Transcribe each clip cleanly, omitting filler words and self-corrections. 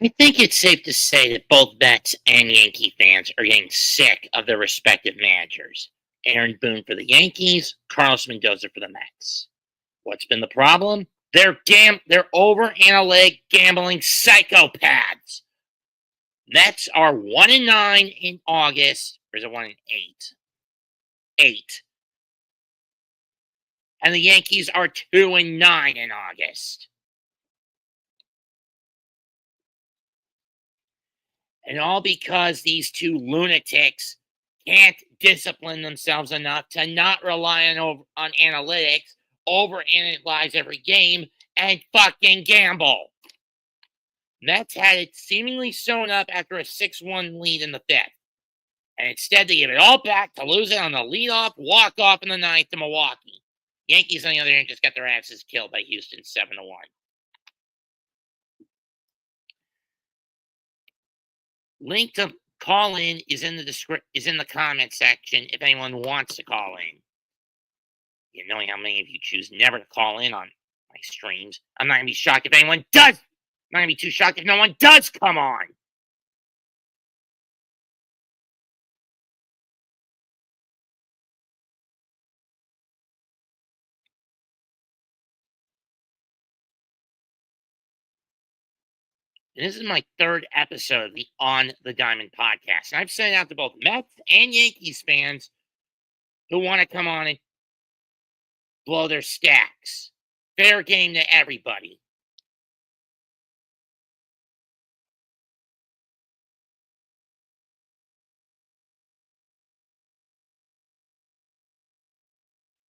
I think it's safe to say that both Mets and Yankee fans are getting sick of their respective managers. Aaron Boone for the Yankees, Carlos Mendoza for the Mets. What's been the problem? They're over analytic gambling psychopaths. Mets are 1-9 in August, or is it 1-8? 8. And the Yankees are 2-9 in August. And all because these two lunatics can't discipline themselves enough to not rely on analytics, overanalyze every game, and fucking gamble. Mets had it seemingly sewn up after a 6-1 lead in the fifth. And instead, they gave it all back to lose it on the leadoff walk-off in the ninth to Milwaukee. Yankees, on the other hand, just got their asses killed by Houston 7-1. Link to call in is in the comment section if anyone wants to call in. You know how many of you choose never to call in on my streams. I'm not gonna be shocked if anyone does. I'm not gonna be too shocked if no one does come on. And this is my third episode of the On the Diamond podcast. And I've sent it out to both Mets and Yankees fans who want to come on and blow their stacks. Fair game to everybody.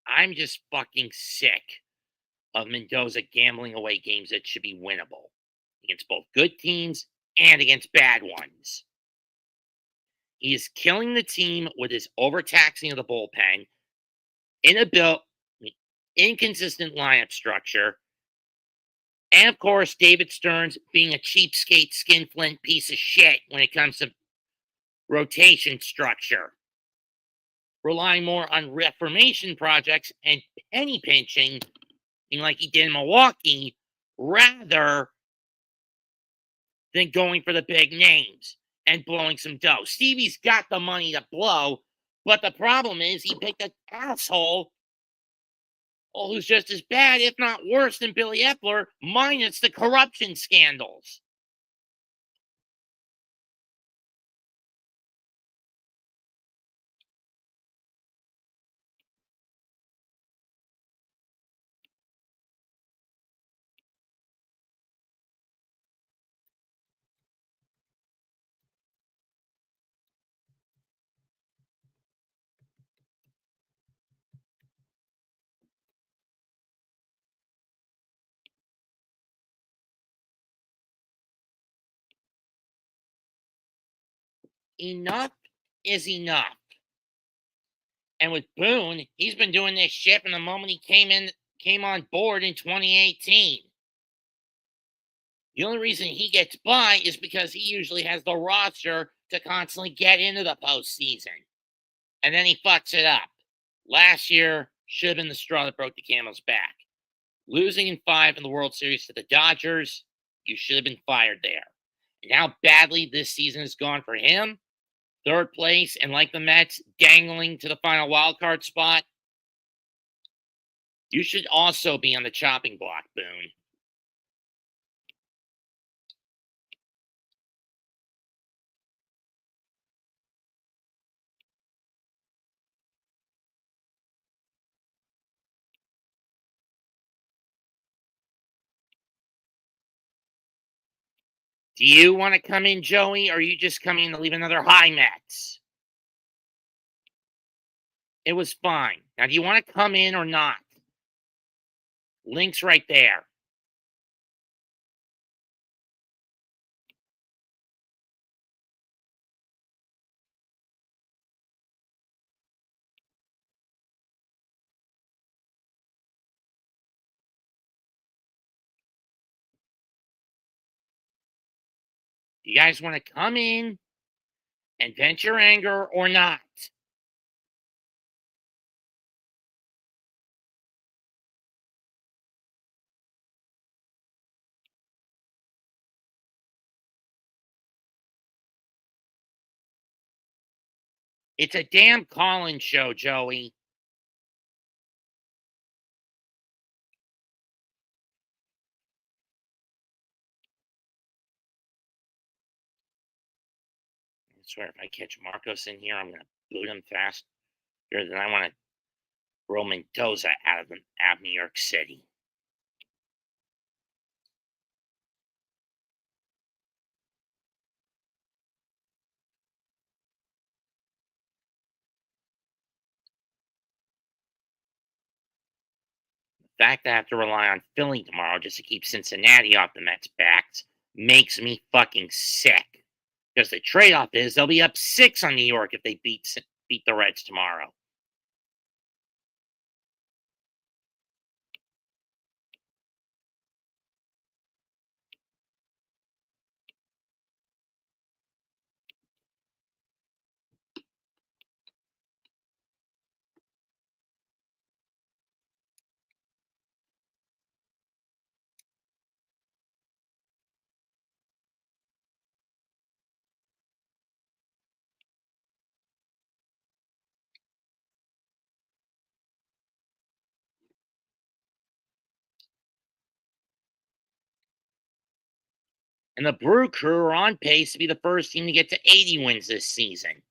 I'm just fucking sick of Mendoza gambling away games that should be winnable against both good teams and against bad ones. He is killing the team with his overtaxing of the bullpen, inconsistent lineup structure, and of course, David Stearns being a cheapskate, skinflint piece of shit when it comes to rotation structure, relying more on reformation projects and penny pinching, like he did in Milwaukee, rather than going for the big names and blowing some dough. Stevie's got the money to blow, but the problem is he picked an asshole who's just as bad, if not worse, than Billy Epler, minus the corruption scandals. Enough is enough. And with Boone, he's been doing this shit from the moment he came on board in 2018. The only reason he gets by is because he usually has the roster to constantly get into the postseason. And then he fucks it up. Last year should have been the straw that broke the camel's back. Losing in 5 in the World Series to the Dodgers, you should have been fired there. And how badly this season has gone for him, third place, and like the Mets, dangling to the final wildcard spot, you should also be on the chopping block, Boone. Do you want to come in, Joey, or are you just coming to leave another high Mets? It was fine. Now, do you want to come in or not? Link's right there. Do you guys want to come in and vent your anger or not? It's a damn call-in show, Joey. I swear, if I catch Marcos in here, I'm going to boot him faster than I want to roll Mendoza out of New York City. The fact that I have to rely on Philly tomorrow just to keep Cincinnati off the Mets' backs makes me fucking sick. Because the trade-off is they'll be up 6 on New York if they beat the Reds tomorrow. And the Brew Crew are on pace to be the first team to get to 80 wins this season.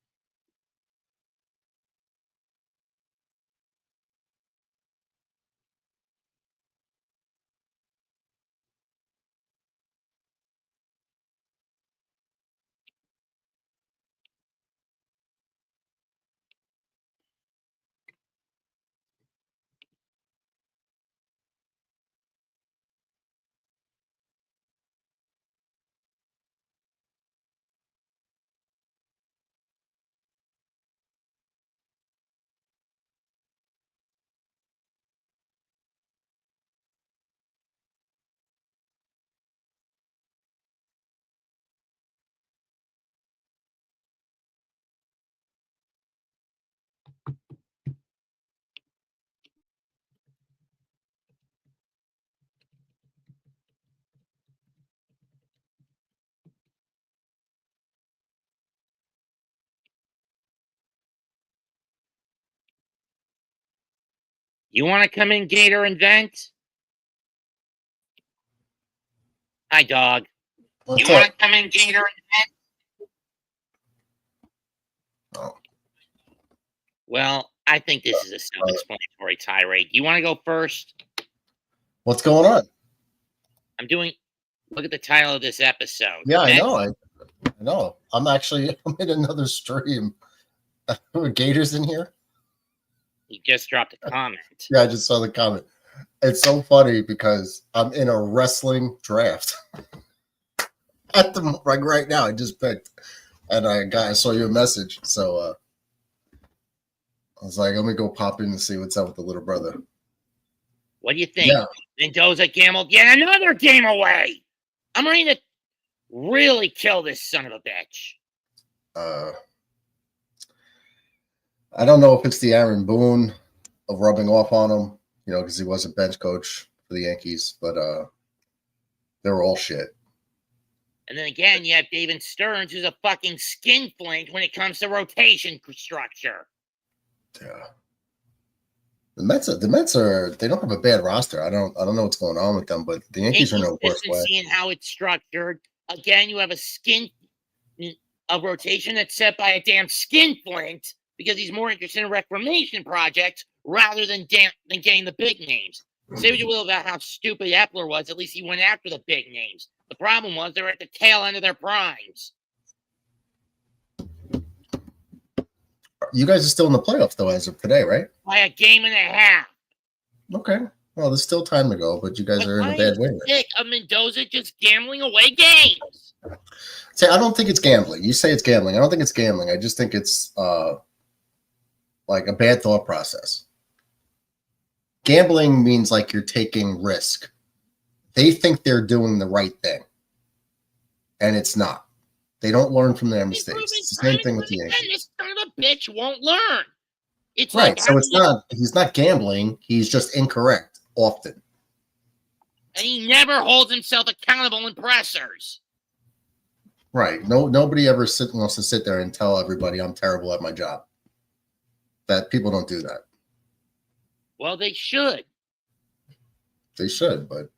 You want to come in, Gator, and vent? Hi, dog. What's you want up? to come in, Gator, and vent? Oh. Well, I think this is a self-explanatory tirade. You want to go first? What's going on? Look at the title of this episode. Yeah, I know. I know. I'm in another stream. Gators in here? He just dropped a comment. Yeah, I just saw the comment. It's so funny because I'm in a wrestling draft. Right now, I just picked, and I saw your message, so I was like, let me go pop in and see what's up with the little brother. What do you think? Yeah. Mendoza gambled yet another game away. I'm ready to really kill this son of a bitch. I don't know if it's the Aaron Boone of rubbing off on him, because he was a bench coach for the Yankees, but they were all shit. And then again, you have David Stearns, who's a fucking skinflint when it comes to rotation structure. Yeah. The Mets are they don't have a bad roster. I don't know what's going on with them, but the Yankees are no worse way. And how it's structured. Again, you have a rotation that's set by a damn skinflint because he's more interested in reclamation projects rather than getting the big names. Say what you will about how stupid Epler was, at least he went after the big names. The problem was they were at the tail end of their primes. You guys are still in the playoffs, though, as of today, right? By a game and a half. Okay. Well, there's still time to go, but you guys are in a bad way. Sick of Mendoza just gambling away games. See, I don't think it's gambling. You say it's gambling. I don't think it's gambling. I just think it's like a bad thought process. Gambling means like you're taking risk. They think they're doing the right thing, and it's not. They don't learn from their mistakes. It's the same thing with the Yankees. This son of a bitch won't learn. It's right. Like so it's not. He's not gambling. He's just incorrect often. And he never holds himself accountable in pressers. Right. Nobody ever wants to sit there and tell everybody I'm terrible at my job. That people don't do that. Well, they should. They should, but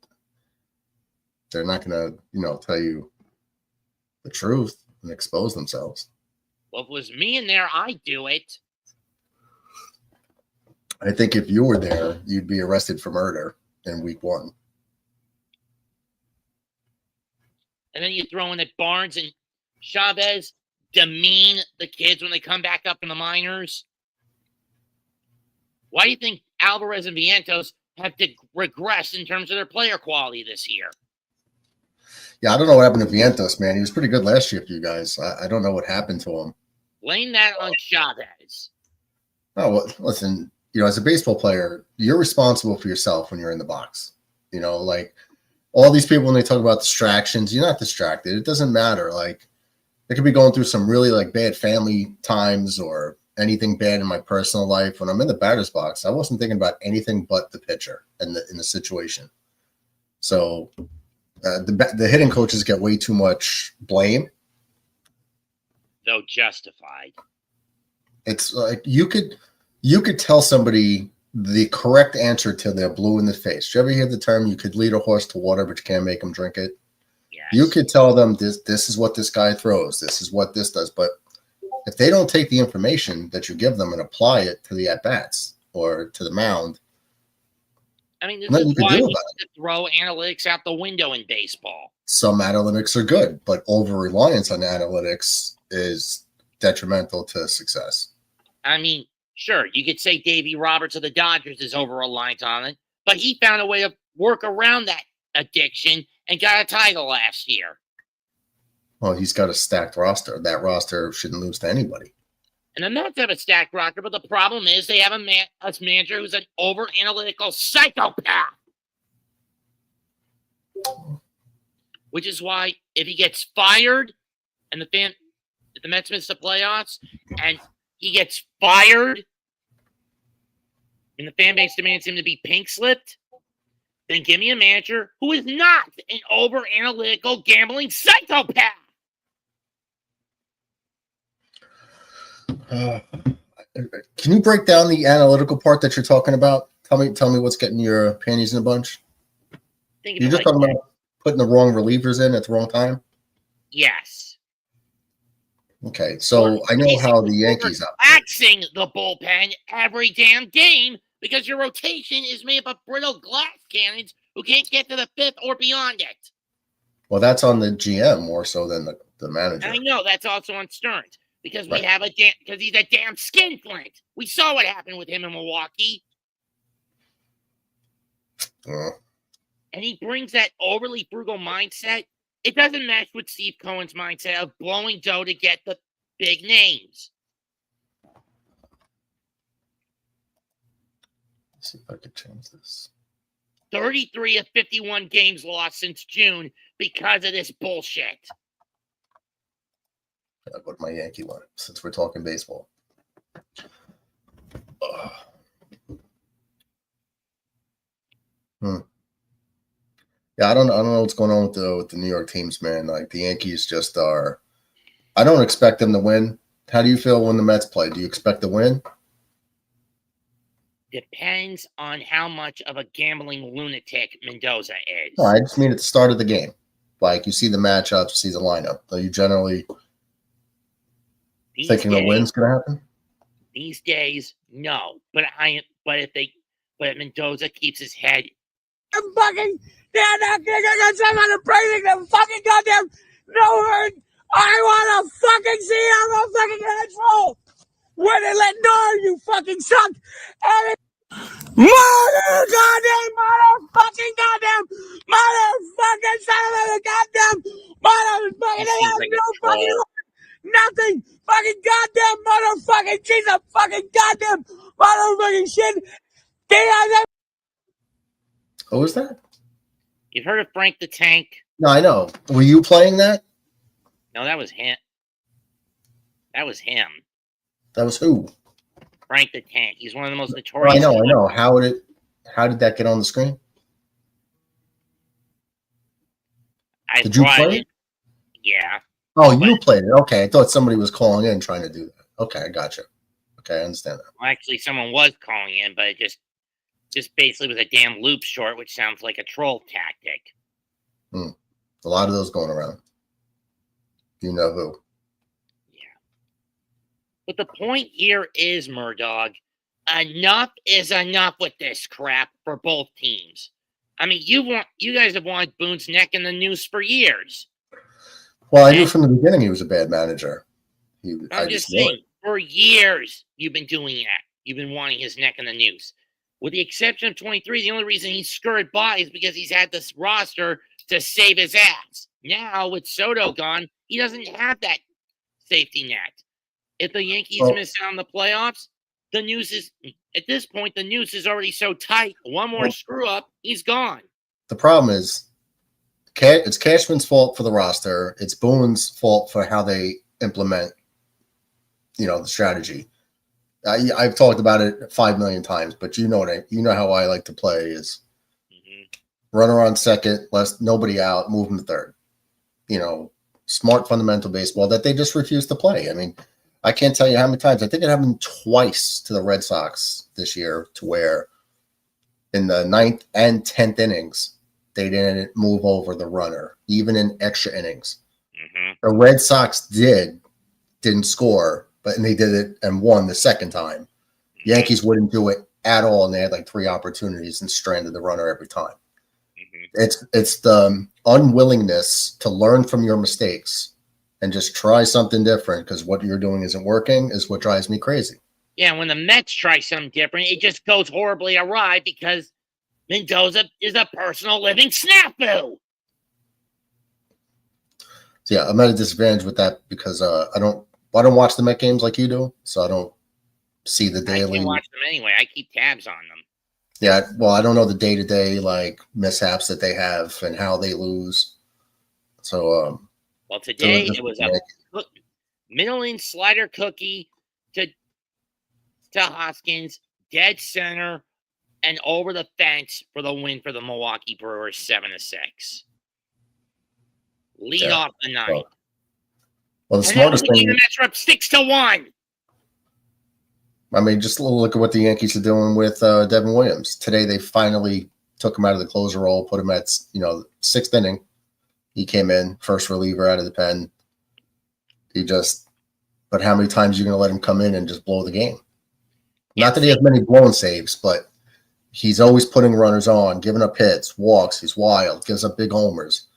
they're not going to, tell you the truth and expose themselves. Well, if it was me in there, I'd do it. I think if you were there, you'd be arrested for murder in week 1. And then you throw in that Barnes and Chavez demean the kids when they come back up in the minors. Why do you think Alvarez and Vientos have regressed in terms of their player quality this year? Yeah, I don't know what happened to Vientos, man. He was pretty good last year for you guys. I don't know what happened to him. Blame that on Chavez. Oh, well, listen, as a baseball player, you're responsible for yourself when you're in the box. Like all these people, when they talk about distractions, you're not distracted. It doesn't matter. Like, I could be going through some really bad family times or anything bad in my personal life. When I'm in the batter's box, I wasn't thinking about anything but the pitcher and in the situation. So the hitting coaches get way too much blame. Though justified. It's like you could tell somebody the correct answer till they're blue in the face. Do you ever hear the term, you could lead a horse to water, but you can't make him drink it? Yes. You could tell them this is what this guy throws. This is what this does. But if they don't take the information that you give them and apply it to the at-bats or to the mound, I mean, this is why we need to throw analytics out the window in baseball. Some analytics are good, but over-reliance on analytics is detrimental to success. I mean, sure, you could say Davey Roberts of the Dodgers is over-reliant on it, but he found a way to work around that addiction and got a title last year. Well, he's got a stacked roster. That roster shouldn't lose to anybody. And the Mets have a stacked roster, but the problem is they have a manager who's an over-analytical psychopath. Which is why if he gets fired and if the Mets miss the playoffs and he gets fired and the fan base demands him to be pink-slipped, then give me a manager who is not an over-analytical gambling psychopath. Can you break down the analytical part that you're talking about? Tell me what's getting your panties in a bunch. You're just talking about putting the wrong relievers in at the wrong time? Yes. Okay, so I know how the Yankees are. Relaxing the bullpen every damn game because your rotation is made up of brittle glass cannons who can't get to the fifth or beyond it. Well, that's on the GM more so than the manager. I know that's also on Stearns because because he's a damn skinflint. We saw what happened with him in Milwaukee. And he brings that overly frugal mindset. It doesn't match with Steve Cohen's mindset of blowing dough to get the big names. Let's see if I could change this. 33 of 51 games lost since June because of this bullshit. I'll go to my Yankee one since we're talking baseball. Yeah, I don't know what's going on with the New York teams, man. Like the Yankees just are. I don't expect them to win. How do you feel when the Mets play? Do you expect to win? Depends on how much of a gambling lunatic Mendoza is. No, I just mean at the start of the game. Like you see the matchups, you see the lineup. Are you generally thinking the win's going to happen? These days, no. But if Mendoza keeps his head. They're not going to get on the breathing them fucking goddamn Norwood. I want to fucking see how the fucking heads roll. When they let know you fucking suck. Motherfucking son of a goddamn motherfucking. They have no fucking nothing. Fucking goddamn motherfucking Jesus fucking goddamn motherfucking shit. Who was that? You've heard of Frank the Tank? No, I know. Were you playing that? No, that was him. That was him. That was who? Frank the Tank. He's one of the most notorious. I know. How did that get on the screen? Did you play it? Yeah. Oh, you played it. Okay. I thought somebody was calling in trying to do that. Okay, I gotcha. Okay, I understand that. Well, actually, someone was calling in, but it just basically was a damn loop short, which sounds like a troll tactic. A lot of those going around. You know who. Yeah. But the point here is, Murdog, enough is enough with this crap for both teams. I mean, you guys have wanted Boone's neck in the noose for years. Well, I knew from the beginning he was a bad manager. I'm just saying, for years you've been doing that. You've been wanting his neck in the noose. With the exception of 23, the only reason he scurried by is because he's had this roster to save his ass. Now, with Soto gone, he doesn't have that safety net. If the Yankees miss out on the playoffs, the noose is, at this point, the noose is already so tight. One more screw up, he's gone. The problem is, it's Cashman's fault for the roster. It's Boone's fault for how they implement, the strategy. I've talked about it 5 million times, but you know how I like to play is runner on second, nobody out, move him to third. Smart fundamental baseball that they just refuse to play. I mean, I can't tell you how many times. I think it happened twice to the Red Sox this year, to where in the 9th and 10th innings, they didn't move over the runner, even in extra innings. The Red Sox didn't score, and they did it and won the second time. Yankees wouldn't do it at all, and they had like 3 opportunities and stranded the runner every time. It's the unwillingness to learn from your mistakes and just try something different because what you're doing isn't working is what drives me crazy. Yeah, when the Mets try something different, it just goes horribly awry because Mendoza is a personal living snafu. So yeah, I'm at a disadvantage with that because I don't watch the Met games like you do, so I don't see the daily. I can watch them anyway. I keep tabs on them. Yeah, well, I don't know the day-to-day mishaps that they have and how they lose. So well, today it was a middle-in slider cookie to Hoskins, dead center, and over the fence for the win for the Milwaukee Brewers, 7-6. Lead off the night. Well, the smartest thing. The Mets are up 6-1. I mean, just look at what the Yankees are doing with Devin Williams. Today, they finally took him out of the closer role, put him at 6th inning. He came in, first reliever out of the pen. But how many times are you going to let him come in and just blow the game? Not that he has many blown saves, but he's always putting runners on, giving up hits, walks. He's wild, gives up big homers.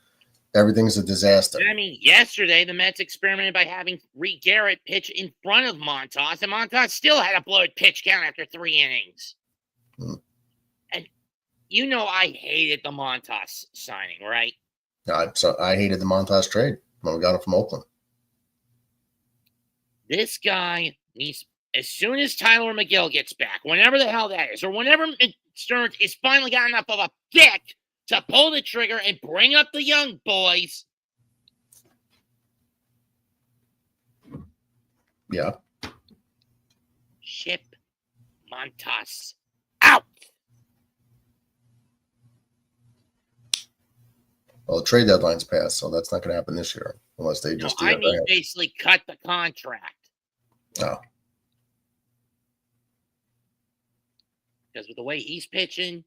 Everything's a disaster. I mean, yesterday, the Mets experimented by having Reed Garrett pitch in front of Montas, and Montas still had a bloated pitch count after 3 innings. And I hated the Montas signing, right? I hated the Montas trade when we got him from Oakland. This guy needs, as soon as Tyler McGill gets back, whenever the hell that is, or whenever Stearns is finally got enough of a dick to pull the trigger and bring up the young boys. Yeah. Ship Montas out. Well, the trade deadline's passed, so that's not going to happen this year unless they just do that. Basically cut the contract. Oh. Because with the way he's pitching,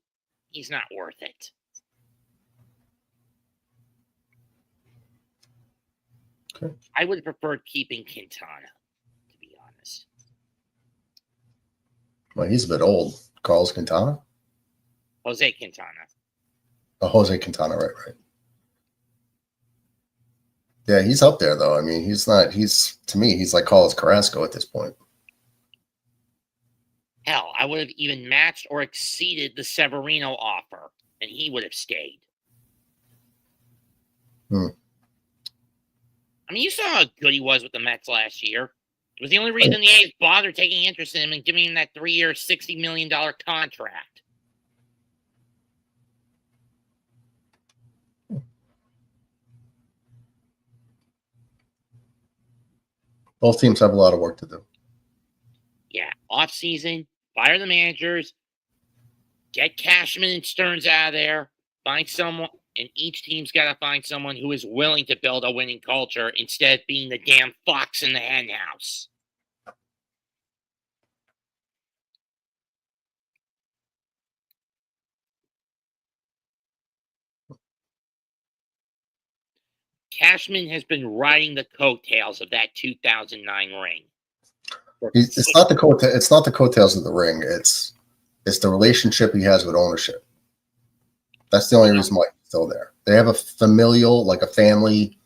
he's not worth it. Okay. I would have preferred keeping Quintana, to be honest. Well, he's a bit old. Carlos Quintana? Jose Quintana. Oh, Jose Quintana, right. Yeah, he's up there, though. I mean, to me, he's like Carlos Carrasco at this point. Hell, I would have even matched or exceeded the Severino offer, and he would have stayed. I mean, you saw how good he was with the Mets last year. It was the only reason the A's bothered taking interest in him and giving him that 3-year, $60 million contract. Both teams have a lot of work to do. Yeah, off-season, fire the managers, get Cashman and Stearns out of there, find someone, and each team's got to find someone who is willing to build a winning culture instead of being the damn fox in the henhouse. Cashman has been riding the coattails of that 2009 ring. It's not the coattails of the ring. It's the relationship he has with ownership. That's the only reason why he's still there. They have a familial, like a family,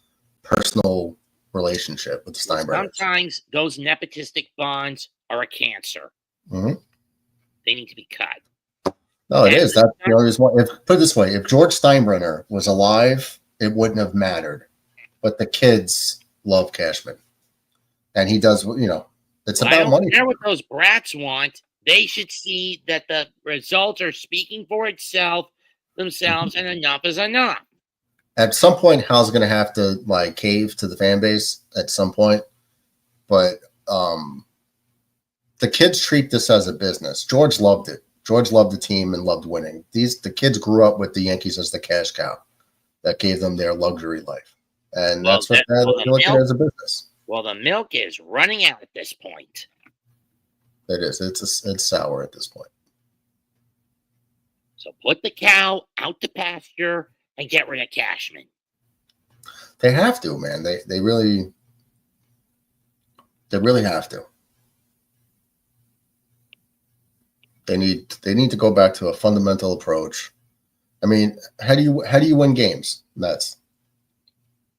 personal relationship with the Steinbrenners. Sometimes those nepotistic bonds are a cancer. Mm-hmm. They need to be cut. No, it is. That's the only reason why. Put it this way: if George Steinbrenner was alive, it wouldn't have mattered. But the kids love Cashman, and he does. It's about money. I don't care what those brats want. They should see that the results are speaking for themselves, and enough is enough. At some point, Hal's going to have to cave to the fan base at some point, but the kids treat this as a business. George loved it. George loved the team and loved winning. The kids grew up with the Yankees as the cash cow that gave them their luxury life, and that's what they're looking at as a business. Well, the milk is running out at this point. It is. It's sour at this point. So put the cow out to pasture and get rid of Cashman. They have to, man. They really have to. They need to go back to a fundamental approach. I mean, how do you win games? That's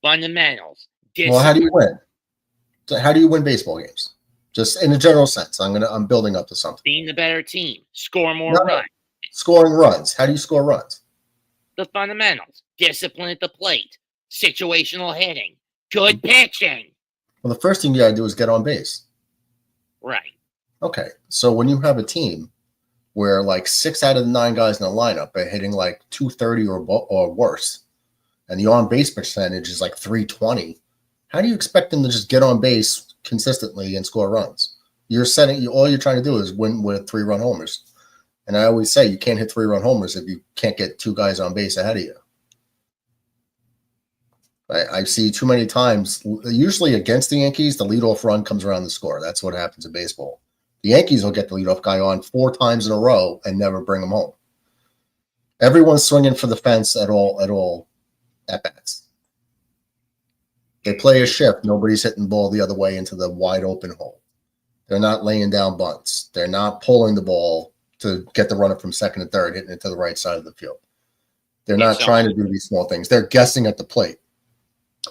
fundamentals. Well, how do you win? So how do you win baseball games? Just in a general sense. I'm building up to something. Being the better team, score more runs. Scoring runs. How do you score runs? The fundamentals. Discipline at the plate. Situational hitting. Good pitching. Well, the first thing you got to do is get on base. Right. Okay. So when you have a team where 6 out of the 9 guys in the lineup are hitting 230 or worse, and the on-base percentage is 320, how do you expect them to just get on base consistently and score runs? All you're trying to do is win with 3-run homers. And I always say you can't hit 3-run homers if you can't get 2 guys on base ahead of you. I see too many times, usually against the Yankees, the leadoff run comes around the score. That's what happens in baseball. The Yankees will get the leadoff guy on 4 times in a row and never bring him home. Everyone's swinging for the fence at all at-bats. They play a shift. Nobody's hitting the ball the other way into the wide open hole. They're not laying down bunts. They're not pulling the ball to get the runner from second and third, hitting it to the right side of the field. They're not trying to do these small things. They're guessing at the plate.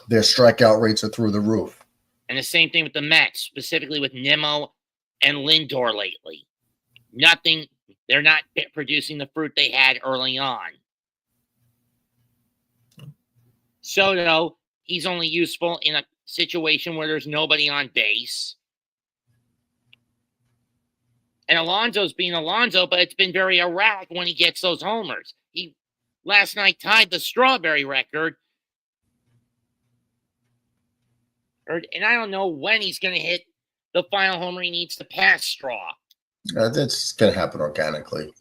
Their strikeout rates are through the roof. And the same thing with the Mets, specifically with Nimmo and Lindor lately. Nothing. They're not producing the fruit they had early on. Soto, he's only useful in a situation where there's nobody on base. And Alonso's being Alonso, but it's been very erratic when he gets those homers. He last night tied the Strawberry record. And I don't know when he's going to hit the final homer he needs to pass Straw. That's going to happen organically.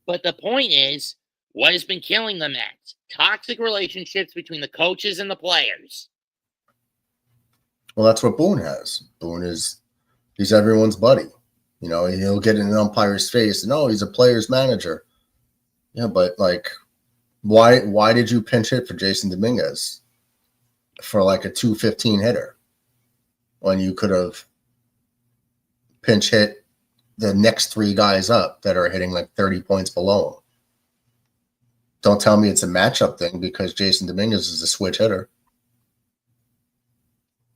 But the point is, what has been killing the Mets? Toxic relationships between the coaches and the players. Well, that's what Boone has. He's everyone's buddy. He'll get in an umpire's face and, he's a player's manager. Yeah, but why did you pinch hit for Jason Dominguez for a 215 hitter when you could have pinch hit the next 3 guys up that are hitting 30 points below him? Don't tell me it's a matchup thing because Jason Dominguez is a switch hitter.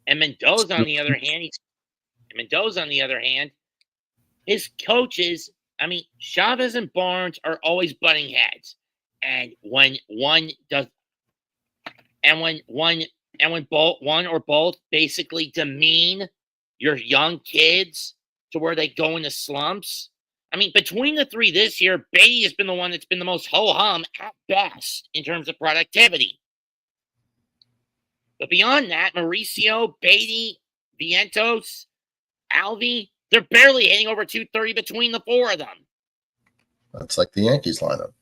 And Mendoza, on the other hand, his coaches, Chavez and Barnes are always butting heads. And when one or both basically demean your young kids to where they go into slumps. Between the 3 this year, Beatty has been the one that's been the most ho-hum at best in terms of productivity. But beyond that, Mauricio, Beatty, Vientos, Alvey, they're barely hitting over 230 between the 4 of them. That's like the Yankees lineup.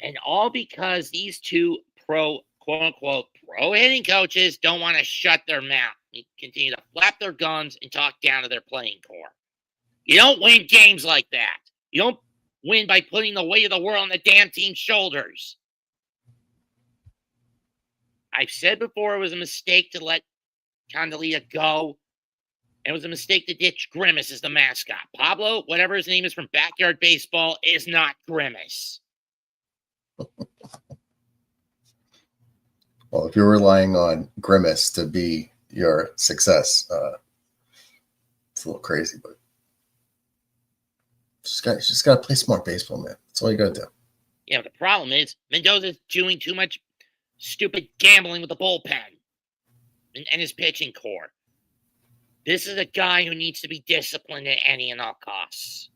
And all because these 2 quote-unquote pro hitting coaches don't want to shut their mouth and continue to flap their gums and talk down to their playing core. You don't win games like that. You don't win by putting the weight of the world on the damn team's shoulders. I've said before it was a mistake to let Candelita go. It was a mistake to ditch Grimace as the mascot. Pablo, whatever his name is from Backyard Baseball, is not Grimace. Well, if you're relying on Grimace to be your success, it's a little crazy, but just got to play smart baseball, man. That's all you got to do. Yeah, but the problem is Mendoza's doing too much stupid gambling with the bullpen and his pitching core. This is a guy who needs to be disciplined at any and all costs.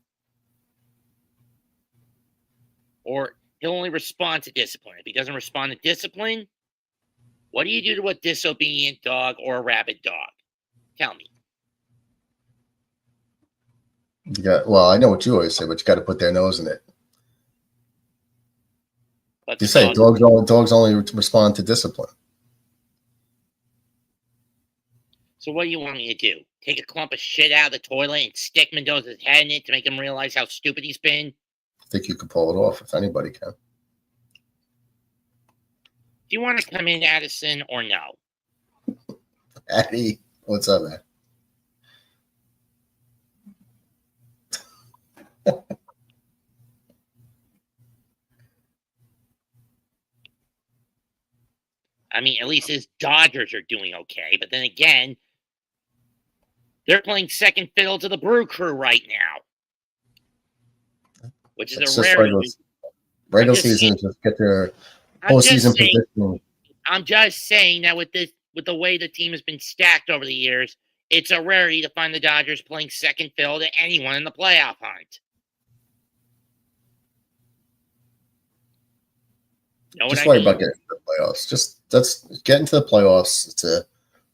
Or he'll only respond to discipline. If he doesn't respond to discipline, what do you do to a disobedient dog or a rabid dog? Tell me. Well, I know what you always say, but you got to put their nose in it. But You say dogs only respond to discipline. So what do you want me to do? Take a clump of shit out of the toilet and stick Mendoza's head in it to make him realize how stupid he's been? I think you could pull it off if anybody can. Do you want to come in, Addison, or no? Addie, what's up, man? I mean, at least his Dodgers are doing okay. But then again, they're playing second fiddle to the Brew Crew right now. Which is a rarity. Regular season, just get their postseason position. I'm just saying that with the way the team has been stacked over the years, it's a rarity to find the Dodgers playing second fiddle to anyone in the playoff hunt. Just worry about getting to the playoffs. That's getting to the playoffs.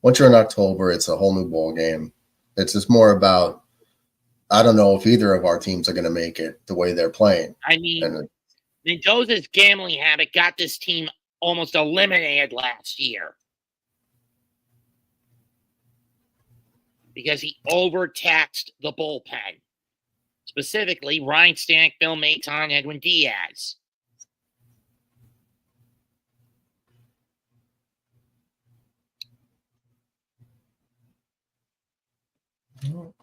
Once you're in October, it's a whole new ball game. It's just more about, I don't know if either of our teams are going to make it the way they're playing. I mean, Mendoza's gambling habit got this team almost eliminated last year because he overtaxed the bullpen, specifically Ryan Stanek, Bill Maton, Edwin Diaz. All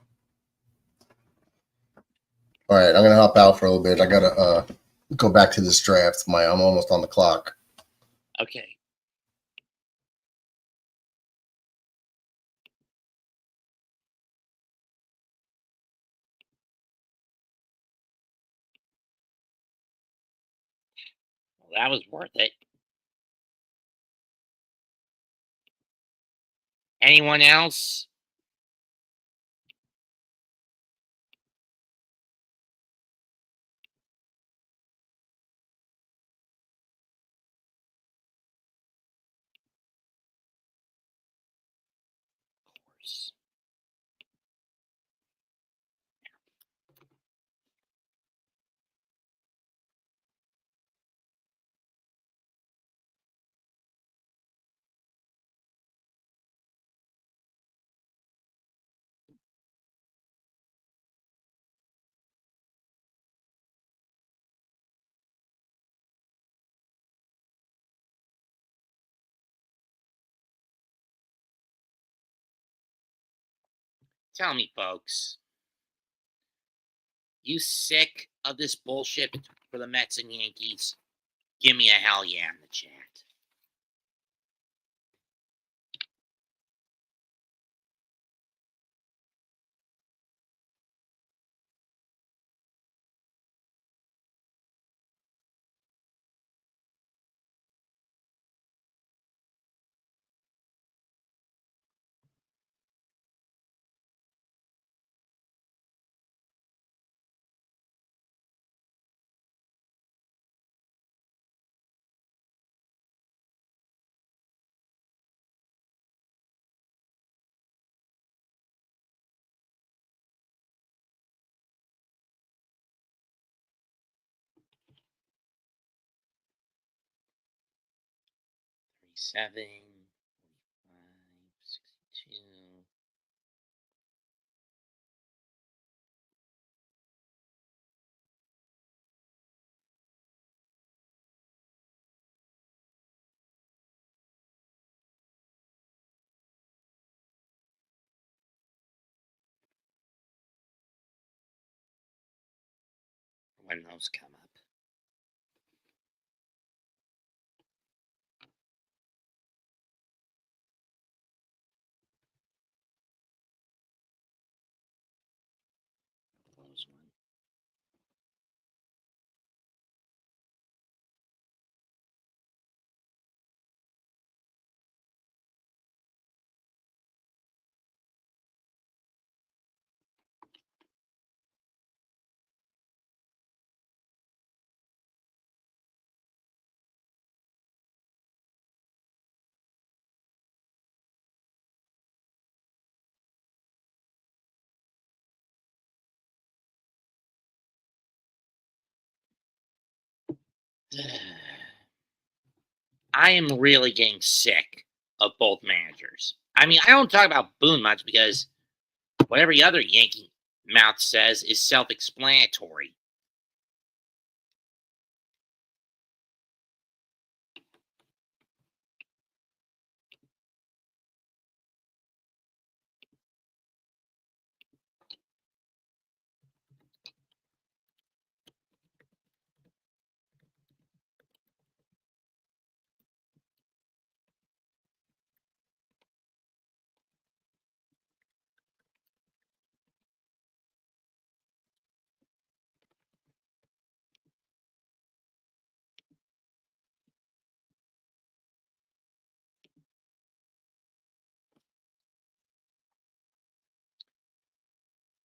right, I'm going to hop out for a little bit. I got to go back to this draft. I'm almost on the clock. Okay. Well, that was worth it. Anyone else? Of course. Tell me, folks, you sick of this bullshit for the Mets and Yankees? Give me a hell yeah in the chat. Seven, 62. when those come up. Close one. I am really getting sick of both managers. I mean, I don't talk about Boone much because what every other Yankee mouth says is self-explanatory.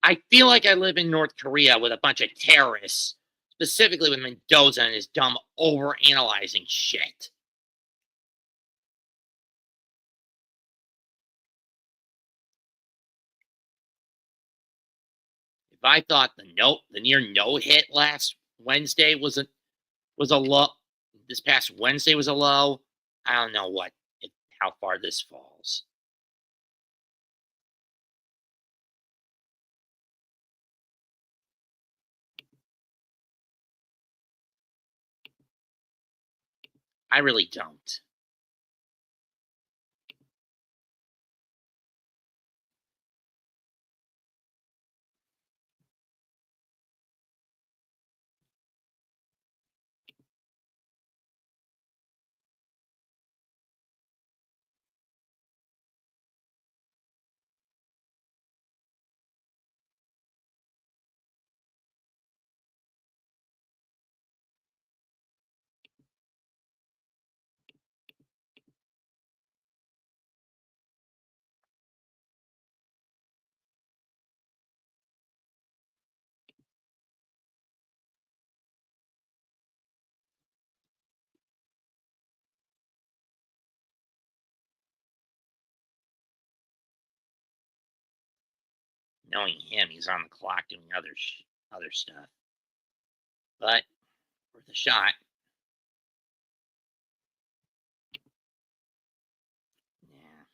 I feel like I live in North Korea with a bunch of terrorists, specifically with Mendoza and his dumb overanalyzing shit. If I thought the near no hit last Wednesday was a low, this past Wednesday was a low, I don't know how far this falls. I really don't. Knowing him, he's on the clock doing other stuff. But worth a shot. Yeah.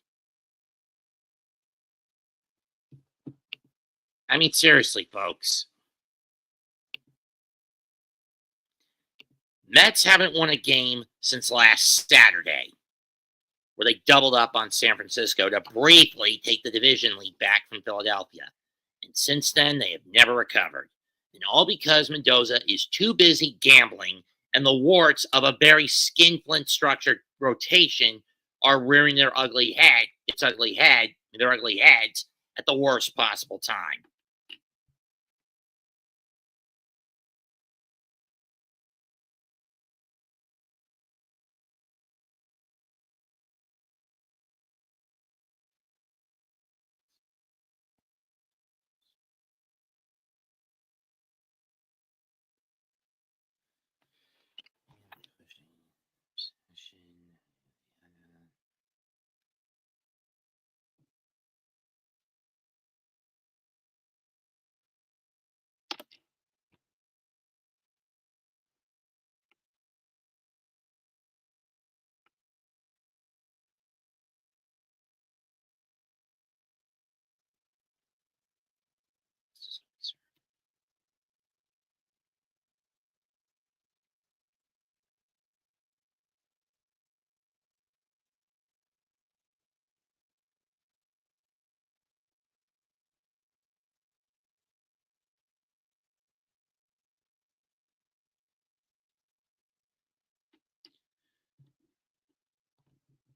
I mean, seriously, folks. Mets haven't won a game since last Saturday, where they doubled up on San Francisco to briefly take the division lead back from Philadelphia. And since then, they have never recovered. And all because Mendoza is too busy gambling, and the warts of a very skinflint structured rotation are rearing their ugly heads at the worst possible time.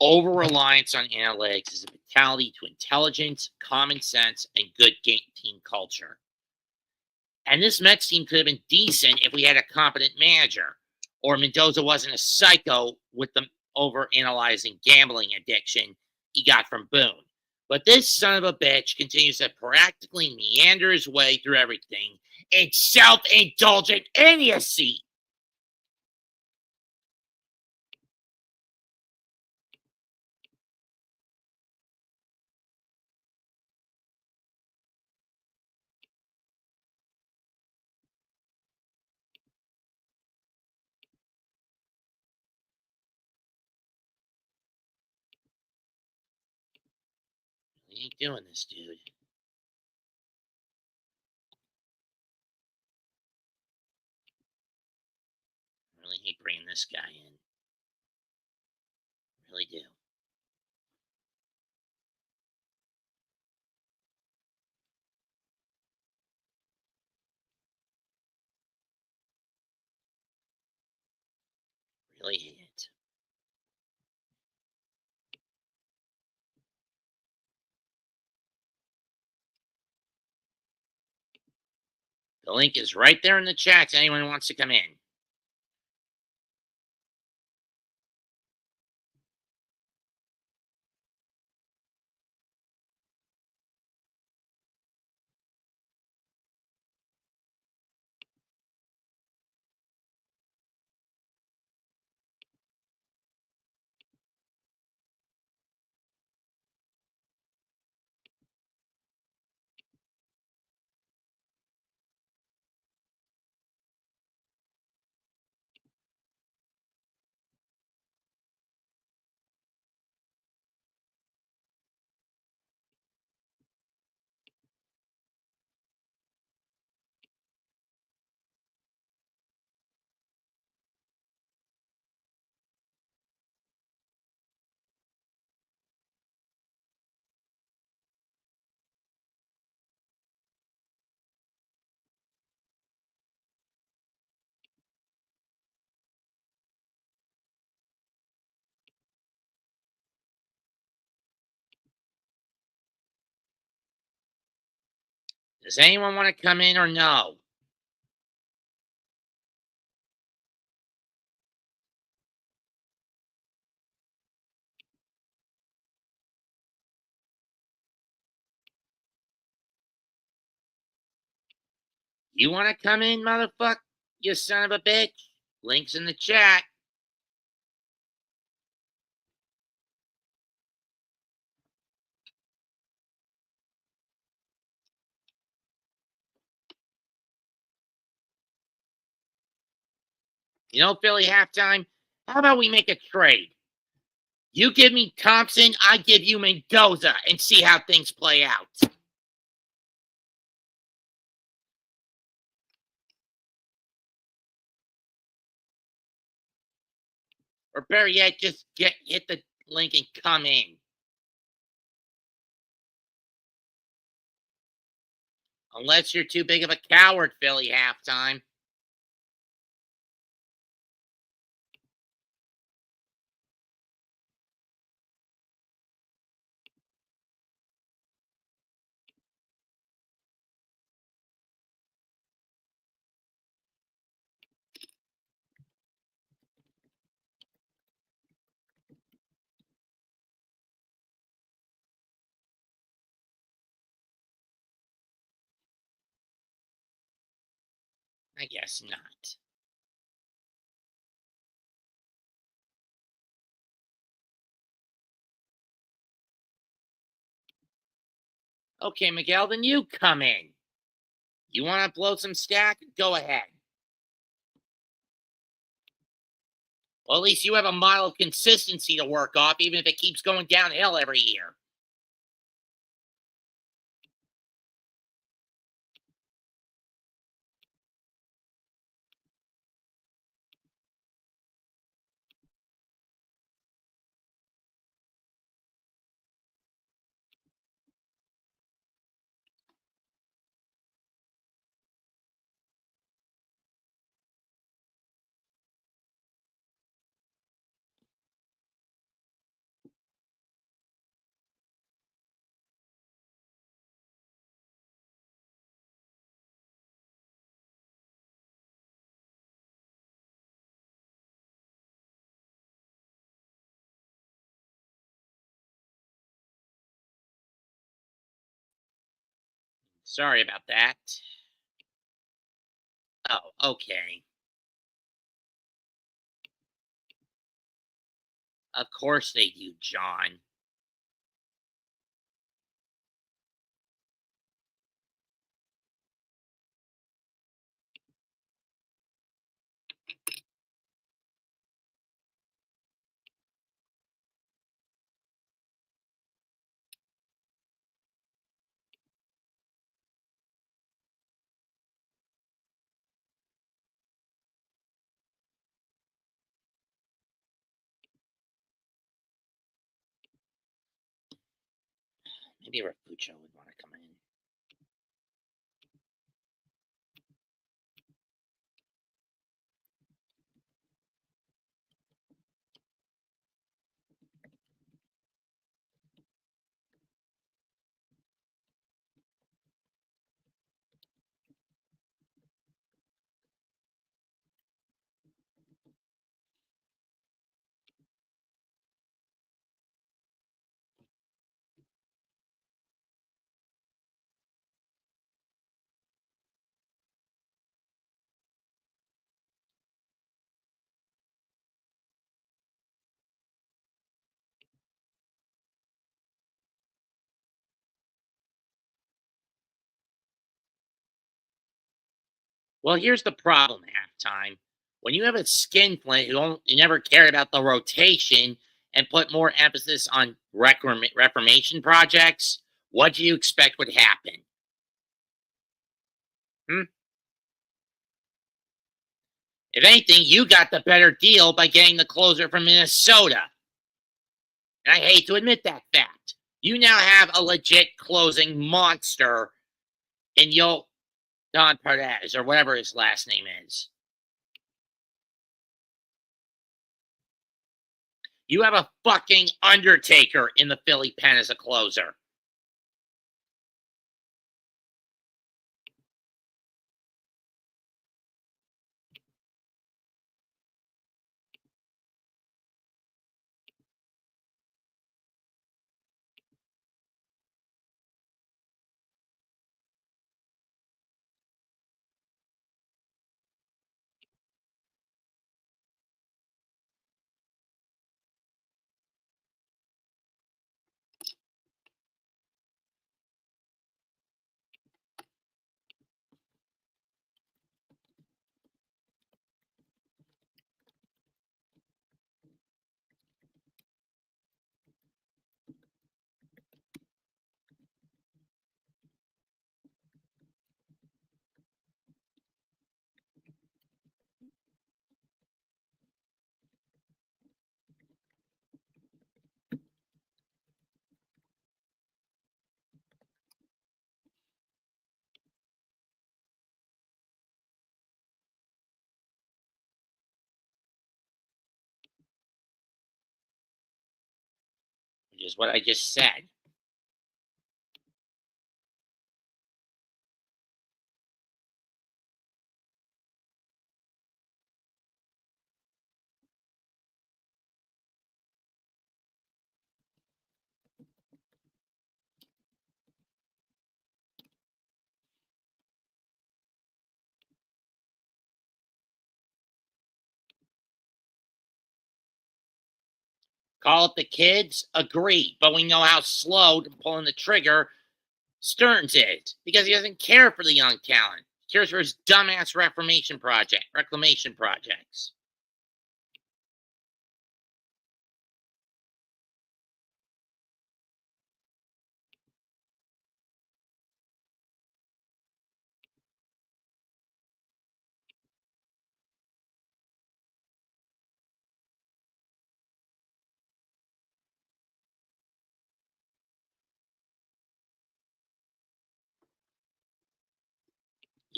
Over reliance on analytics is a fatality to intelligence, common sense, and good team culture. And this Mets team could have been decent if we had a competent manager, or Mendoza wasn't a psycho with the over analyzing gambling addiction he got from Boone. But this son of a bitch continues to practically meander his way through everything in self indulgent idiocy. We ain't doing this, dude. I really hate bringing this guy in. Really do. Really hate it. The link is right there in the chat to anyone who wants to come in. Does anyone want to come in or no? You want to come in, motherfucker? You son of a bitch. Links in the chat. You know, Philly halftime, how about we make a trade? You give me Thompson, I give you Mendoza, and see how things play out. Or better yet, just hit the link and come in. Unless you're too big of a coward, Philly halftime. I guess not. Okay, Miguel, then you come in. You want to blow some stack? Go ahead. Well, at least you have a model of consistency to work off, even if it keeps going downhill every year. Sorry about that. Oh, okay. Of course they do, John. Maybe Rapuccio would want to come in. Well, here's the problem halftime. When you have a skinflint who never cared about the rotation and put more emphasis on reformation projects, what do you expect would happen? If anything, you got the better deal by getting the closer from Minnesota. And I hate to admit that fact. You now have a legit closing monster in Don Perez, or whatever his last name is. You have a fucking Undertaker in the Philly pen as a closer. Which is what I just said. Call it the kids? Agreed. But we know how slow to pulling the trigger Stearns is, because he doesn't care for the young talent. He cares for his dumbass reclamation projects.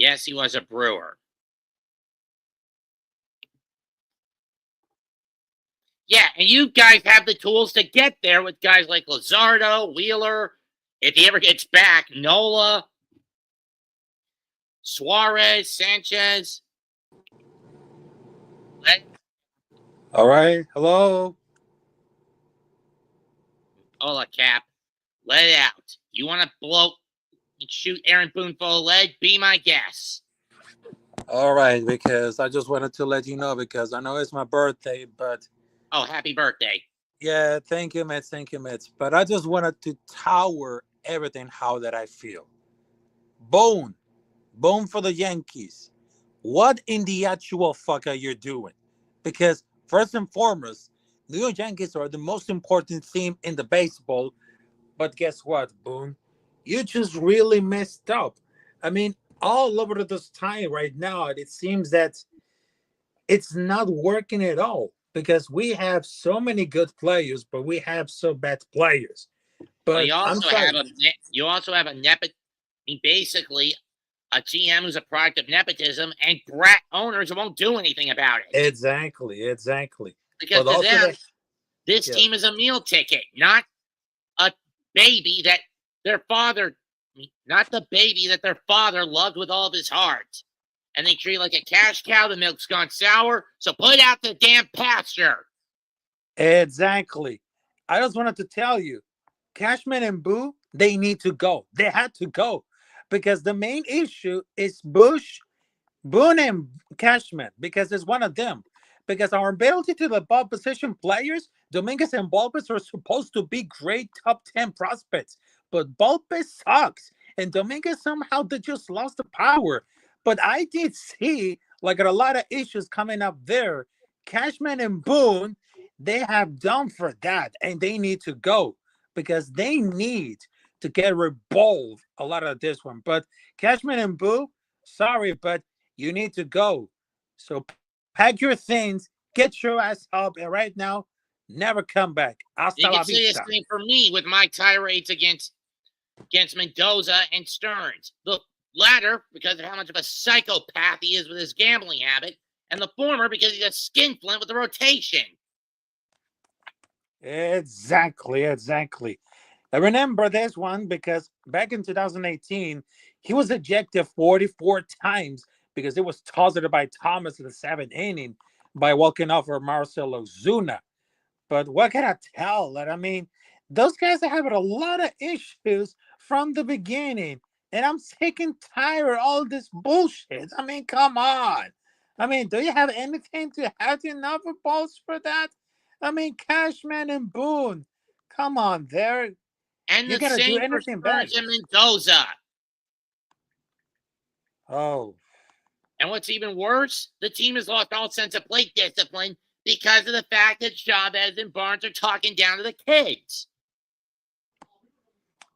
Yes, he was a Brewer. Yeah, and you guys have the tools to get there with guys like Luzardo, Wheeler, if he ever gets back, Nola, Suarez, Sanchez. All right. Hello. Hola, Cap. Let it out. You want to blow and shoot Aaron Boone full of lead? Be my guest. All right, because I just wanted to let you know because I know it's my birthday, but Oh, happy birthday. yeah, thank you, Mets. Thank you, Mets. But I just wanted to tower everything how that I feel. Bone. Bone for the Yankees. What in the actual fuck are you doing? Because first and foremost, New York Yankees are the most important team in the baseball. But guess what, Boone? You just really messed up. I mean, all over this time right now, it seems that it's not working at all because we have so many good players, but we have so bad players. Well, But I'm sorry. you also have a basically a GM who's a product of nepotism and brat owners who won't do anything about it. Exactly. Because But to also them, that, this yeah, team is a meal ticket, not a baby that their father, not the baby that their father loved with all of his heart. And they treat it like a cash cow. The milk's gone sour, so put out the damn pasture. exactly. I just wanted to tell you, Cashman and Boo, they need to go. They had to go because the main issue is Boone and Cashman, because it's one of them. Because our ability to the ball position players, Dominguez and Bulbis are supposed to be great top 10 prospects. But Bulbis sucks. And Dominguez somehow they just lost the power. But I did see like a lot of issues coming up there. Cashman and Boone, they have done for that. And they need to go because they need to get revolved a lot of this one. But Cashman and Boo, sorry, but you need to go. So pack your things, get your ass up, and right now, never come back. Hasta You la can say the vista. same for me with my tirades against Mendoza and Stearns. The latter, because of how much of a psychopath he is with his gambling habit, and the former, because he's a skinflint with the rotation. Exactly. I remember this one because back in 2018, he was ejected 44 times because it was tossed by Thomas in the seventh inning by walking off for Marcelo Zuna. But what can I tell? I mean, those guys are having a lot of issues from the beginning. And I'm sick and tired of all this bullshit. I mean, come on. I mean, do you have anything to have enough of balls for that? I mean, Cashman and Boone. Come on, there. And You the gotta do same for anything Stearns better. and Mendoza. Oh, And what's even worse, the team has lost all sense of plate discipline because of the fact that Chavez and Barnes are talking down to the kids.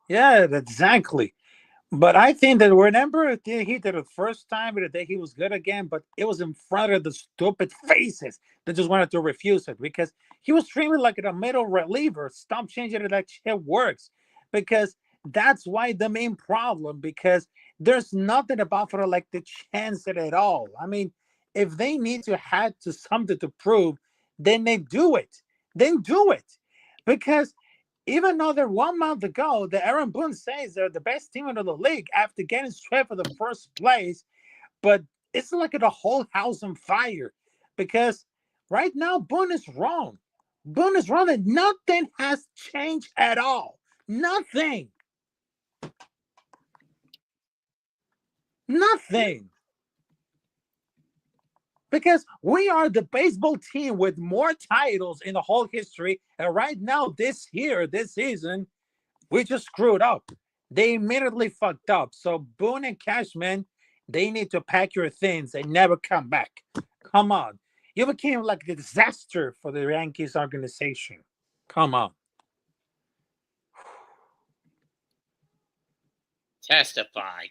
yeah, exactly. But I think that remember he did it the first time, but the day he was good again, but it was in front of the stupid faces that just wanted to refuse it because he was streaming like a middle reliever. Stop changing it, that shit works. Because that's why the main problem, because there's nothing about for like the chance at all. I mean, if they need to have to something to prove, then they do it. Then do it. Because even though they're 1 month ago, the Aaron Boone says they're the best team in the league after getting swept for the first place, but it's like the whole house on fire because right now Boone is wrong. Boone is wrong, and nothing has changed at all. Nothing. Nothing. Because we are the baseball team with more titles in the whole history, and right now, this year, this season, we just screwed up. They immediately fucked up. So Boone and Cashman, they need to pack your things and never come back. Come on. You became like a disaster for the Yankees organization. Come on. Testify.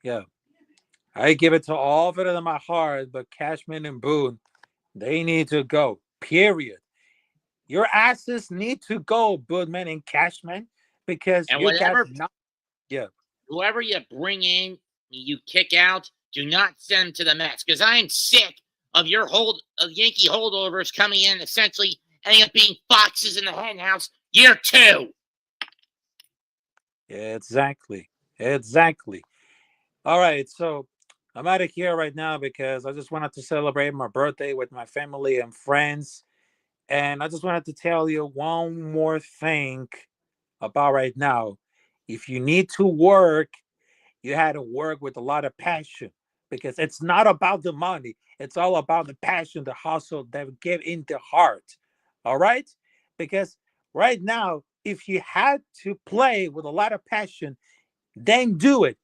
Yeah. I give it to all of it in my heart, but Cashman and Boone, they need to go. Period. Your asses need to go, Boodman and Cashman, because And you got not. Yeah. whoever you bring in, you kick out, do not send them to the Mets because I am sick of Yankee holdovers coming in essentially ending up being foxes in the henhouse year 2. Exactly. All right, so I'm out of here right now because I just wanted to celebrate my birthday with my family and friends. And I just wanted to tell you one more thing. about right now. If you need to work, you had to work with a lot of passion because it's not about the money. It's all about the passion, the hustle that we give in the heart. All right? Because right now, if you had to play with a lot of passion, then do it.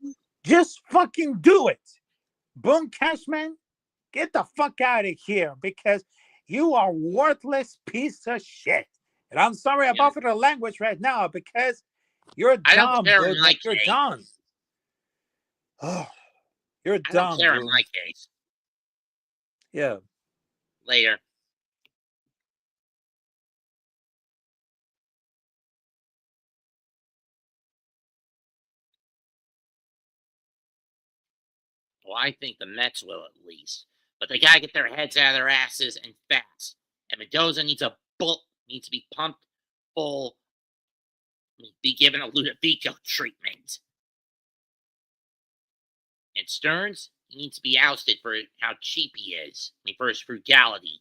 Just fucking do it. Boom Cashman, get the fuck out of here because you are worthless piece of shit. And I'm sorry Yeah. about the language right now because you're I don't dumb, care in Boone. my You're case. dumb. Oh, you're I don't dumb, care in Boone. my case. Yeah. Later. Well, I think the Mets will at least. But they gotta get their heads out of their asses and fast. And Mendoza needs to be pumped full, be given a Ludovico treatment. And Stearns, he needs to be ousted for how cheap he is. I mean, for his frugality.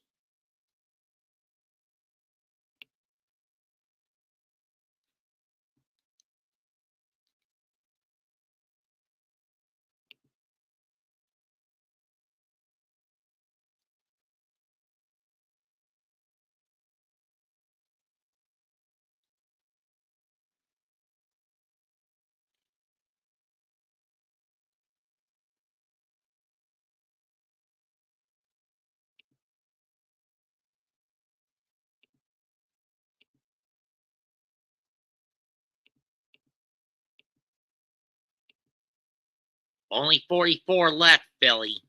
Only 44 left, Philly.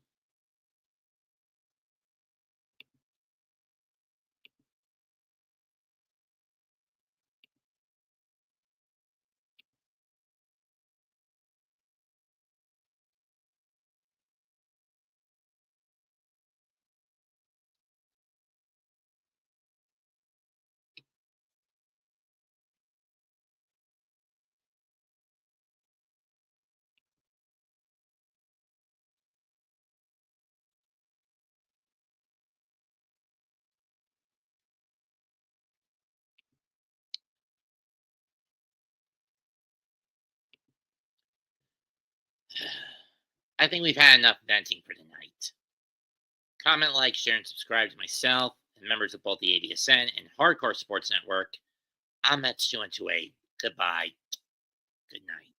I think we've had enough venting for tonight. Comment, like, share, and subscribe to myself and members of both the ABSN and Hardcore Sports Network. I'm Mets 2 and 2A. Goodbye. Good night.